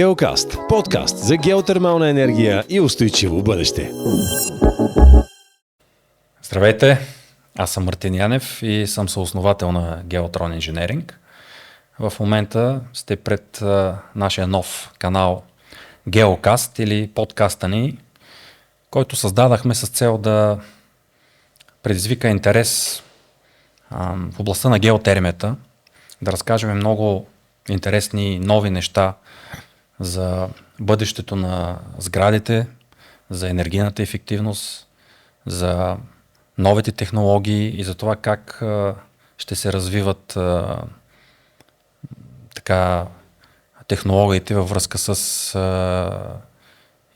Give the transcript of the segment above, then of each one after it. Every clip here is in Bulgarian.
Геокаст – подкаст за геотермална енергия и устойчиво бъдеще. Здравейте, аз съм Мартин Янев и съм съосновател на Geotron Engineering. В момента сте пред нашия нов канал Геокаст или подкаста ни, който създадахме с цел да предизвика интерес в областта на геотермията, да разкажем много интересни нови неща за бъдещето на сградите, за енергийната ефективност, за новите технологии и за това как ще се развиват технологиите във връзка с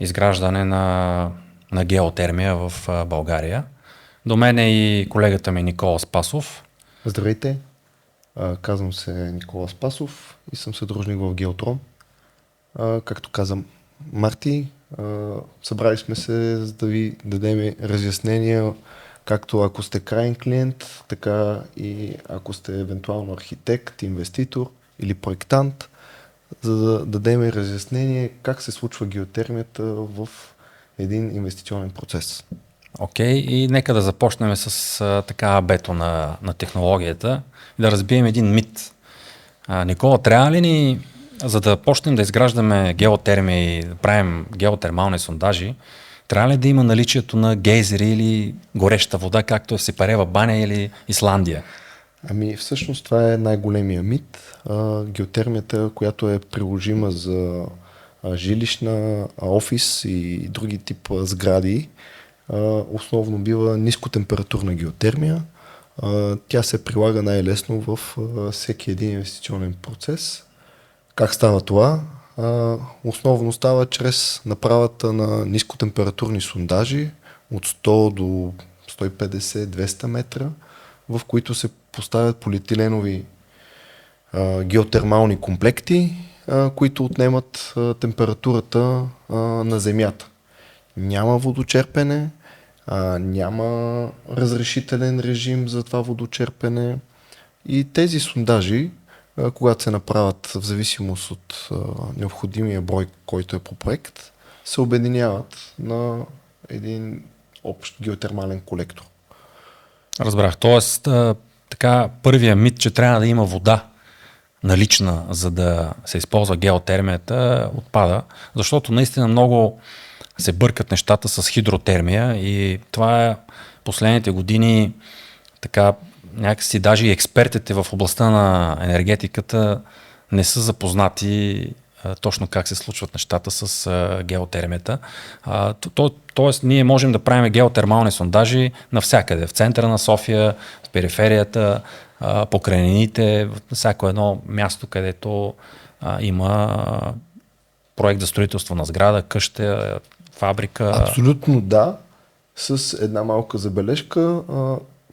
изграждане на геотермия в България. До мен е и колегата ми Никола Спасов. Здравейте, казвам се Никола Спасов и съм съдружник в Geotron. Както казам Марти, събрали сме се за да ви дадем разяснения, както ако сте краен клиент, така и ако сте евентуално архитект, инвеститор или проектант, за да дадем разяснение как се случва геотермията в един инвестиционен процес. Окей, и нека да започнем с абето на технологията и да разбием един мит. Никола, трябва ли ни, за да почнем да изграждаме геотермия и да правим геотермални сондажи, трябва ли да има наличието на гейзери или гореща вода, както е в Сепарева баня или Исландия? Всъщност това е най-големия мит. Геотермията, която е приложима за жилищна, офис и други тип сгради, основно бива нискотемпературна геотермия. Тя се прилага най-лесно в всеки един инвестиционен процес. Как става това? Основно става чрез направата на нискотемпературни сондажи от 100 до 150-200 метра, в които се поставят полиетиленови геотермални комплекти, които отнемат температурата на земята. Няма водочерпене, няма разрешителен режим за това водочерпене и тези сондажи, когато се направят в зависимост от необходимия брой, който е по проект, се обединяват на един общ геотермален колектор. Разбрах. Тоест, първия мит, че трябва да има вода налична, за да се използва геотермията, отпада, защото наистина много се бъркат нещата с хидротермия и това е последните години някакси даже и експертите в областта на енергетиката не са запознати точно как се случват нещата с геотермията. Тоест ние можем да правим геотермални сондажи навсякъде, в центъра на София, в периферията, по крайнините, в всяко едно място, където има проект за строителство на сграда, къща, фабрика. Абсолютно да, с една малка забележка.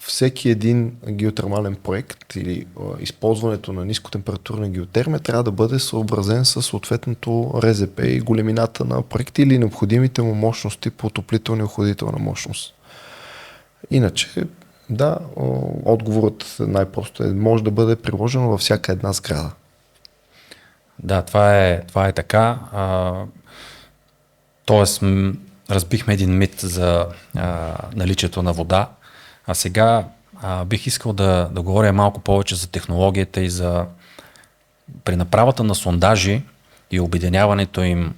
Всеки един геотермален проект или използването на нискотемпературна геотермия трябва да бъде съобразен с съответното РЗП и големината на проекта или необходимите му мощности по отоплителна и охладителна мощност. Иначе, да, отговорът най-просто може да бъде приложено във всяка една сграда. Да, това е така. Тоест, разбихме един мит за наличието на вода. А сега бих искал да говоря малко повече за технологията и за при направата на сондажи и обединяването им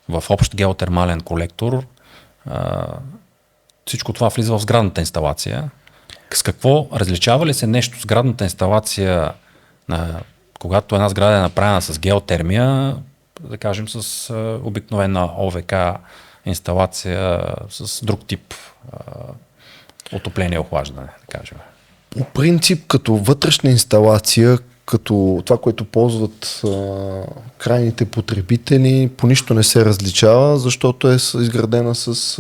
в общ геотермален колектор. Всичко това влиза в сградната инсталация. С какво различава ли се нещо сградната инсталация, когато една сграда е направена с геотермия, да кажем с обикновена ОВК инсталация с друг тип отопление и охлаждане, да кажем? По принцип, като вътрешна инсталация, като това, което ползват крайните потребители, по нищо не се различава, защото е изградена с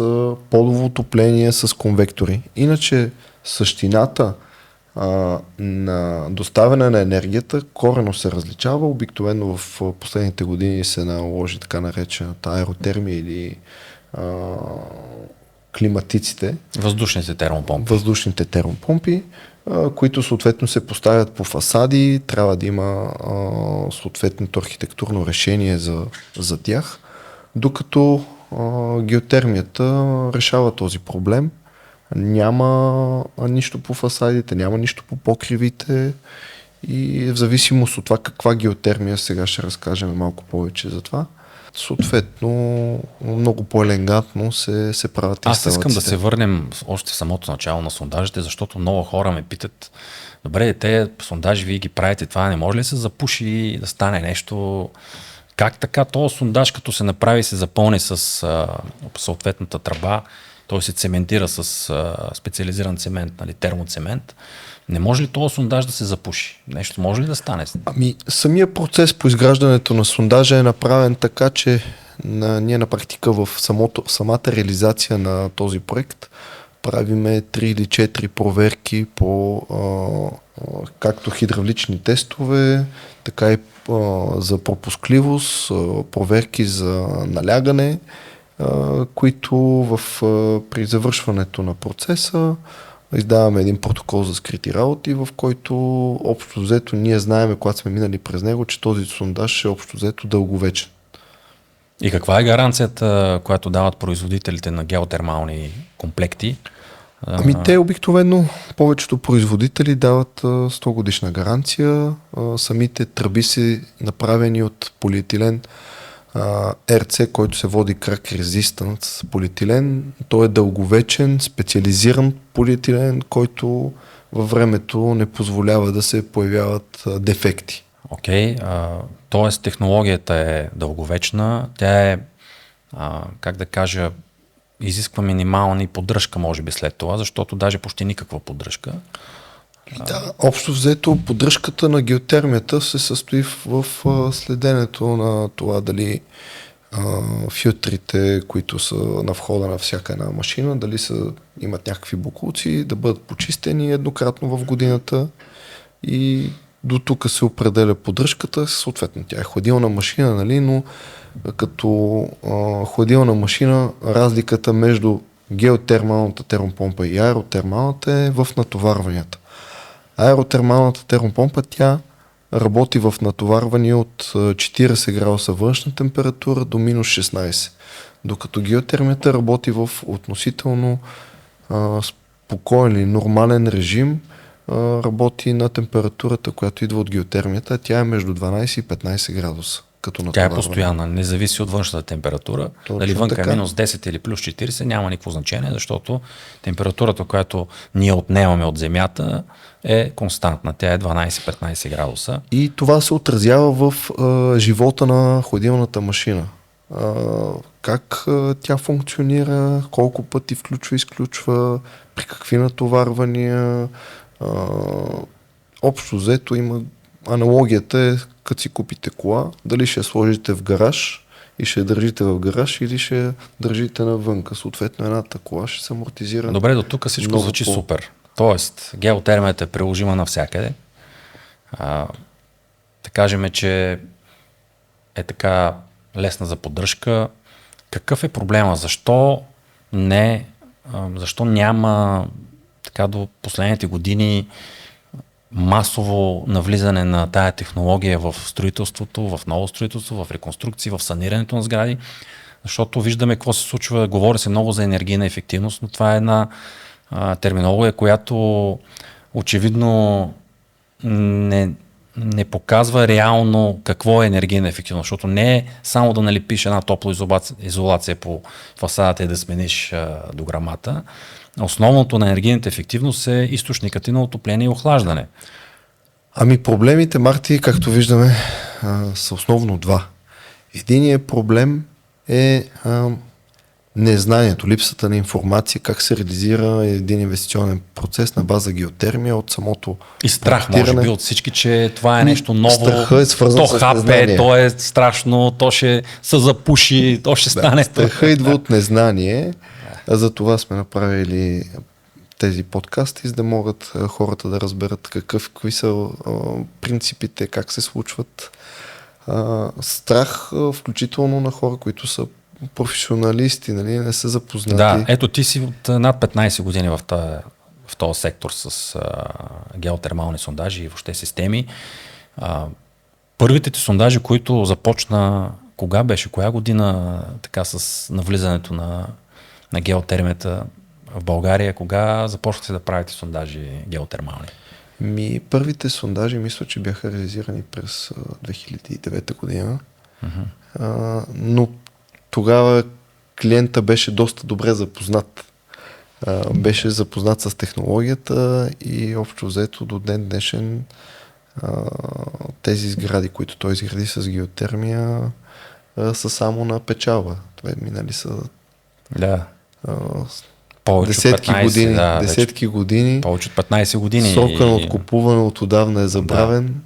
подово отопление, с конвектори. Иначе същината на доставяне на енергията коренно се различава. Обикновено в последните години се наложи така наречената аеротермия или климатиците, Въздушните термопомпи. въздушните термопомпи, които съответно се поставят по фасади, трябва да има съответното архитектурно решение за тях, докато геотермията решава този проблем. Няма нищо по фасадите, няма нищо по покривите и в зависимост от това каква геотермия, сега ще разкажем малко повече за това, съответно много по-елегантно се правят инсталациите. Аз искам да се върнем още в самото начало на сондажите, защото много хора ме питат: добре, те сондажи вие ги правите, това не може ли се запуши и да стане нещо? Как така този сондаж, като се направи, се запълни с съответната тръба, той се цементира с специализиран цемент, нали, термоцемент. Не може ли този сондаж да се запуши? Нещо може ли да стане? Самия процес по изграждането на сондажа е направен така, че ние на практика в самата реализация на този проект правиме 3 или 4 проверки по както хидравлични тестове, така и за пропускливост, проверки за налягане, които при завършването на процеса издаваме един протокол за скрити работи, в който общо взето ние знаем, когато сме минали през него, че този сондаж е общо взето дълговечен. И каква е гаранцията, която дават производителите на геотермални комплекти? Те обикновено, повечето производители дават 100 годишна гаранция. Самите тръби са направени от полиетилен RC, който се води Crack Resistant полиетилен. Той е дълговечен, специализиран полиетилен, който във времето не позволява да се появяват дефекти. Окей, т.е. технологията е дълговечна, тя е, как да кажа, изисква минимална поддръжка, може би след това, защото даже почти никаква поддръжка. Да, общо взето поддръжката на геотермията се състои в следенето на това дали филтрите, които са на входа на всяка една машина, дали имат някакви боклуци, да бъдат почистени еднократно в годината и до тук се определя поддръжката. Съответно тя е хладилна машина, нали, но като хладилна машина разликата между геотермалната термопомпа и аеротермалната е в натоварванията. Аеротермалната термопомпа, тя работи в натоварване от 40 градуса външна температура до минус 16, докато геотермията работи в относително спокоен или нормален режим, работи на температурата, която идва от геотермията, тя е между 12 и 15 градуса. Тя е постоянна, не зависи от външната температура. Точно дали вънка така. е минус 10 или плюс 40, няма никакво значение, защото температурата, която ние отнемаме от Земята, е константна. Тя е 12-15 градуса. И това се отразява в живота на хладилната машина. Как тя функционира, колко пъти включва, изключва, при какви натоварвания. Общо взето има аналогията е, като си купите кола, дали ще я сложите в гараж и ще я държите в гараж или ще я държите навънка. Съответно едната кола ще се амортизира. Добре, до тук всичко звучи супер. Тоест, геотермията е приложима навсякъде. Да кажем, че е така лесна за поддръжка. Какъв е проблема? Защо няма така до последните години масово навлизане на тая технология в строителството, в ново строителство, в реконструкции, в санирането на сгради? Защото виждаме какво се случва. Говори се много за енергийна ефективност, но това е една терминология, която очевидно не показва реално какво е енергийна ефективност, защото не е само да налепиш една топлоизолация по фасадата и да смениш дограмата. Основното на енергийната ефективност е източникът и на отопление и охлаждане. Проблемите, Марти, както виждаме, са основно два. Единият проблем е незнанието, липсата на информация, как се реализира един инвестиционен процес на база геотермия от самото и страх, може би, от всички, че това е нещо ново. Страхът е свързан с незнание. То е страшно, то ще се запуши, то ще стане. Страхът идва от незнание. За това сме направили тези подкасти, за да могат хората да разберат какви са принципите, как се случват. Страх, включително на хора, които са професионалисти, нали, не са запознати. Да, ето ти си от над 15 години в този сектор с геотермални сондажи и въобще системи. Първите ти сондажи, които започна, кога беше, коя година така с навлизането на геотермията в България, кога започнахте да правите сондажи геотермални? Първите сондажи мисля, че бяха реализирани през 2009 година, но тогава клиента беше доста добре запознат. Беше запознат с технологията и общо взето до ден днешен тези сгради, които той изгради с геотермия, са само на печалба. Това минали са десетки години. Повече от 15 години. Срока на откупуване от отдавна е забравен.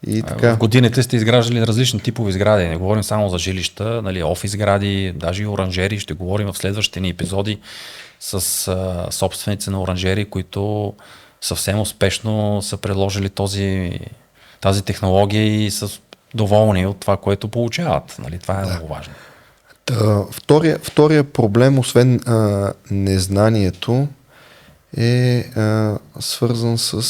И така. В годините сте изграждали различни типови сгради. Не говорим само за жилища, нали, офис сгради, даже и оранжери. Ще говорим в следващите ни епизоди с собственици на оранжери, които съвсем успешно са предложили тази технология и са доволни от това, което получават. Нали, това е много важно. Втория проблем, освен незнанието, е свързан с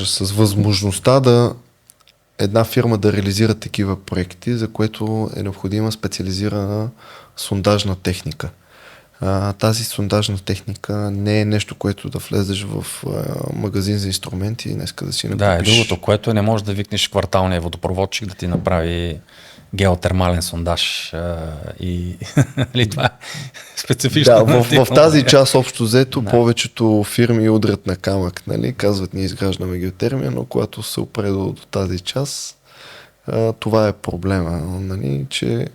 с възможността една фирма да реализира такива проекти, за което е необходима специализирана сондажна техника. Тази сондажна техника не е нещо, което да влезеш в магазин за инструменти и днеска да си не купиш. Другото, което не можеш да викнеш кварталния водопроводчик да ти направи геотермален сондаж и това е специфично. В тази част общо взето повечето фирми удрят на камък, нали? Казват, ние изграждаме геотермия, но когато се опре до тази част, това е проблема, нали? Че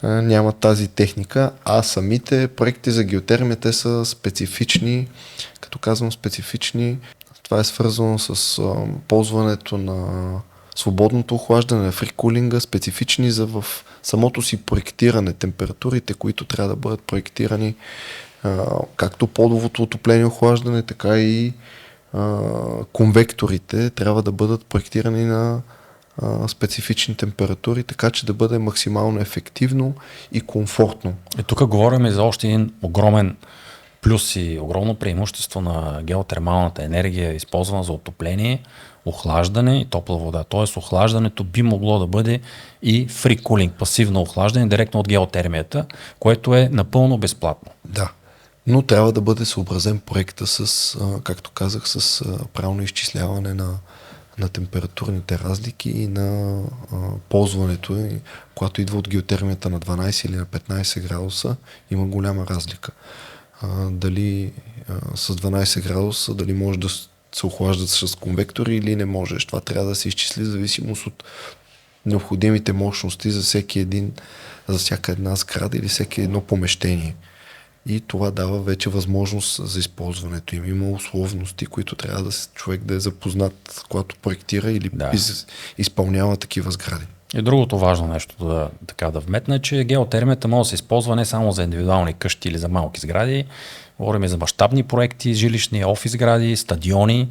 няма тази техника, а самите проекти за геотермията са специфични. Като казвам специфични, това е свързано с ползването на свободното охлаждане, на фрикулинга, специфични в самото си проектиране, температурите, които трябва да бъдат проектирани, както подовото отопление охлаждане, така и конвекторите трябва да бъдат проектирани на специфични температури, така че да бъде максимално ефективно и комфортно. И тук говорим за още един огромен плюс и огромно преимущество на геотермалната енергия, използвана за отопление, охлаждане и топла вода. Тоест охлаждането би могло да бъде и free cooling, пасивно охлаждане, директно от геотермията, което е напълно безплатно. Да, но трябва да бъде съобразен проекта с, както казах, с правилно изчисляване на температурните разлики и на ползването. Когато идва от геотермията на 12 или на 15 градуса, има голяма разлика. Дали с 12 градуса, дали може да се охлаждат с конвектори или не можеш. Това трябва да се изчисли в зависимост от необходимите мощности за всяка една сграда или всеки едно помещение. И това дава вече възможност за използването им. Има условности, които трябва човек да е запознат, когато проектира или изпълнява такива сгради. И другото важно нещо да вметна е, че геотермията може да се използва не само за индивидуални къщи или за малки сгради. Говорим и за мащабни проекти, жилищни, офис сгради, стадиони.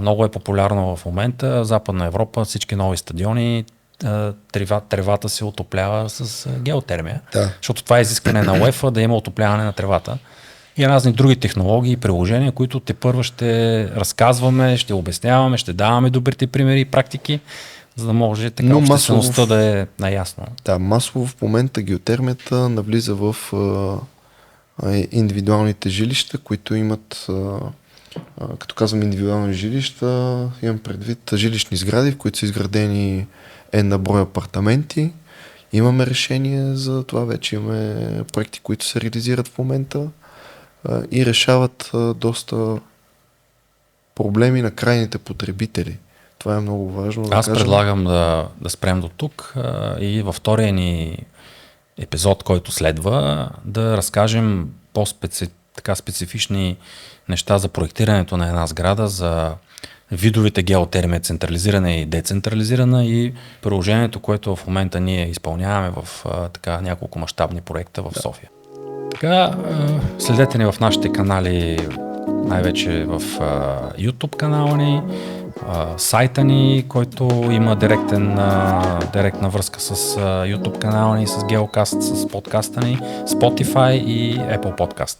Много е популярно в момента. В Западна Европа всички нови стадиони, тревата се отоплява с геотермия. Да. Защото това е изискване на УЕФА да има отопляване на тревата. И разни други технологии и приложения, които тепърва ще разказваме, ще обясняваме, ще даваме добрите примери и практики, за да може така обществеността да е наясно. Да, масово в момента геотермията навлиза в индивидуалните жилища, които имат, като казвам индивидуални жилища, имам предвид жилищни сгради, в които са изградени на брой апартаменти. Имаме решение за това, вече имаме проекти, които се реализират в момента и решават доста проблеми на крайните потребители. Това е много важно. Аз предлагам да спрем до тук и във втория ни епизод, който следва, да разкажем специфични неща за проектирането на една сграда, за видовете геотермия, централизирана и децентрализирана и приложението, което в момента ние изпълняваме в няколко мащабни проекта в София. Така, следете ни в нашите канали, най-вече в YouTube канала ни, сайта ни, който има директна връзка с YouTube канала ни, с Geocast, с подкаста ни, Spotify и Apple Podcast.